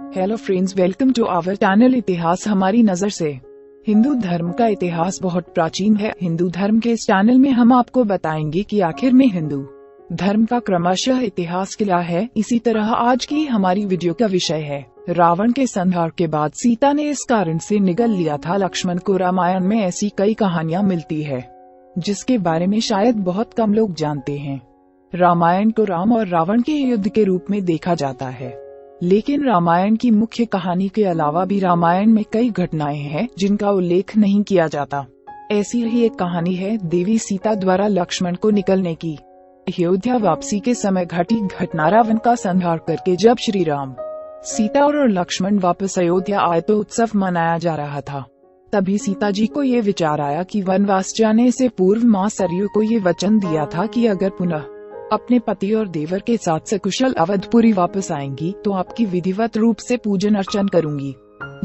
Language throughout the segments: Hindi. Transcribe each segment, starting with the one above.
Hello friends, welcome to our channel इतिहास हमारी नजर से। हिंदू धर्म का इतिहास बहुत प्राचीन है। हिंदू धर्म के इस चैनल में हम आपको बताएंगे कि आखिर में हिंदू धर्म का क्रमशः इतिहास क्या है। इसी तरह आज की हमारी वीडियो का विषय है रावण के संहार के बाद सीता ने इस कारण से निगल लिया था लक्ष्मण को। रामायण में ऐसी कई कहानियां मिलती है जिसके बारे में शायद बहुत कम लोग जानते हैं। रामायण को राम और रावण के युद्ध के रूप में देखा जाता है, लेकिन रामायण की मुख्य कहानी के अलावा भी रामायण में कई घटनाएं हैं जिनका उल्लेख नहीं किया जाता। ऐसी ही एक कहानी है देवी सीता द्वारा लक्ष्मण को निकलने की। अयोध्या वापसी के समय घटी घटना रावण का संहार करके जब श्री राम, सीता और लक्ष्मण वापस अयोध्या आए तो उत्सव मनाया जा रहा था। तभी सीता जी को ये विचार आया कि वनवास जाने से पूर्व माँ सरयू को ये वचन दिया था कि अगर पुनः अपने पति और देवर के साथ सकुशल अवधपुरी वापस आएंगी तो आपकी विधिवत रूप से पूजन अर्चन करूंगी।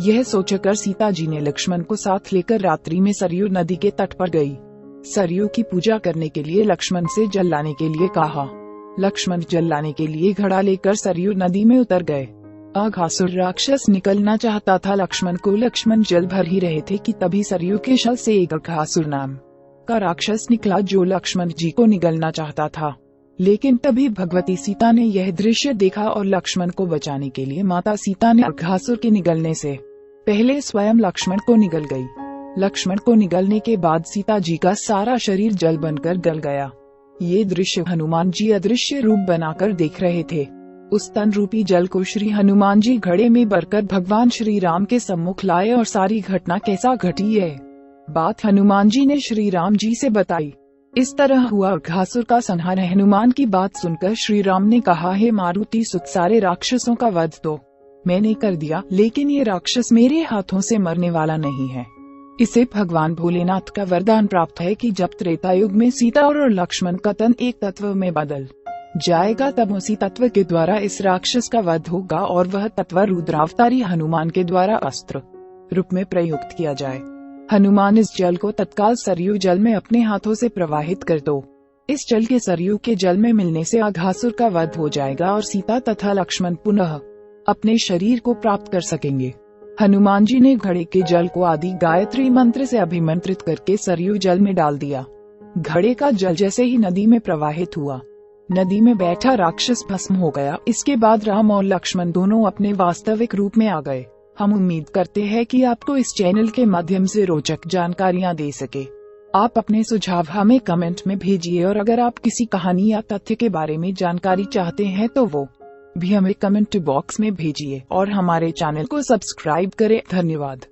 यह सोचकर सीता जी ने लक्ष्मण को साथ लेकर रात्रि में सरयू नदी के तट पर गई। सरयू की पूजा करने के लिए लक्ष्मण से जल लाने के लिए कहा। लक्ष्मण जल लाने के लिए घड़ा लेकर सरयू नदी में उतर गए। अघासुर राक्षस निकलना चाहता था लक्ष्मण को। लक्ष्मण जल भर ही रहे थे कि तभी सरयू के जल से एक अघासुर नाम का राक्षस निकला जो लक्ष्मण जी को निगलना चाहता था। लेकिन तभी भगवती सीता ने यह दृश्य देखा और लक्ष्मण को बचाने के लिए माता सीता ने अघासुर के निगलने से पहले स्वयं लक्ष्मण को निगल गई। लक्ष्मण को निगलने के बाद सीता जी का सारा शरीर जल बनकर गल गया। ये दृश्य हनुमान जी अदृश्य रूप बनाकर देख रहे थे। उस तन रूपी जल को श्री हनुमान जी घड़े में भरकर भगवान श्री राम के सम्मुख लाए और सारी घटना कैसा घटी है बात हनुमान जी ने श्री राम जी से बताई। इस तरह हुआ अघासुर का संहार। हनुमान की बात सुनकर श्री राम ने कहा, हे मारुति सुत, सारे राक्षसों का वध तो मैंने कर दिया, लेकिन ये राक्षस मेरे हाथों से मरने वाला नहीं है। इसे भगवान भोलेनाथ का वरदान प्राप्त है कि जब त्रेता युग में सीता और लक्ष्मण का तन एक तत्व में बदल जाएगा तब उसी तत्व के द्वारा इस राक्षस का वध होगा और वह तत्व रुद्रावतारी हनुमान के द्वारा अस्त्र रूप में प्रयुक्त किया जाए। हनुमान इस जल को तत्काल सरयू जल में अपने हाथों से प्रवाहित कर दो। इस जल के सरयू के जल में मिलने से अघासुर का वध हो जाएगा और सीता तथा लक्ष्मण पुनः अपने शरीर को प्राप्त कर सकेंगे। हनुमान जी ने घड़े के जल को आदि गायत्री मंत्र से अभिमंत्रित करके सरयू जल में डाल दिया। घड़े का जल जैसे ही नदी में प्रवाहित हुआ, नदी में बैठा राक्षस भस्म हो गया। इसके बाद राम और लक्ष्मण दोनों अपने वास्तविक रूप में आ गए। हम उम्मीद करते हैं कि आपको इस चैनल के माध्यम से रोचक जानकारियां दे सके। आप अपने सुझाव हमें कमेंट में भेजिए और अगर आप किसी कहानी या तथ्य के बारे में जानकारी चाहते हैं तो वो भी हमें कमेंट बॉक्स में भेजिए और हमारे चैनल को सब्सक्राइब करें। धन्यवाद।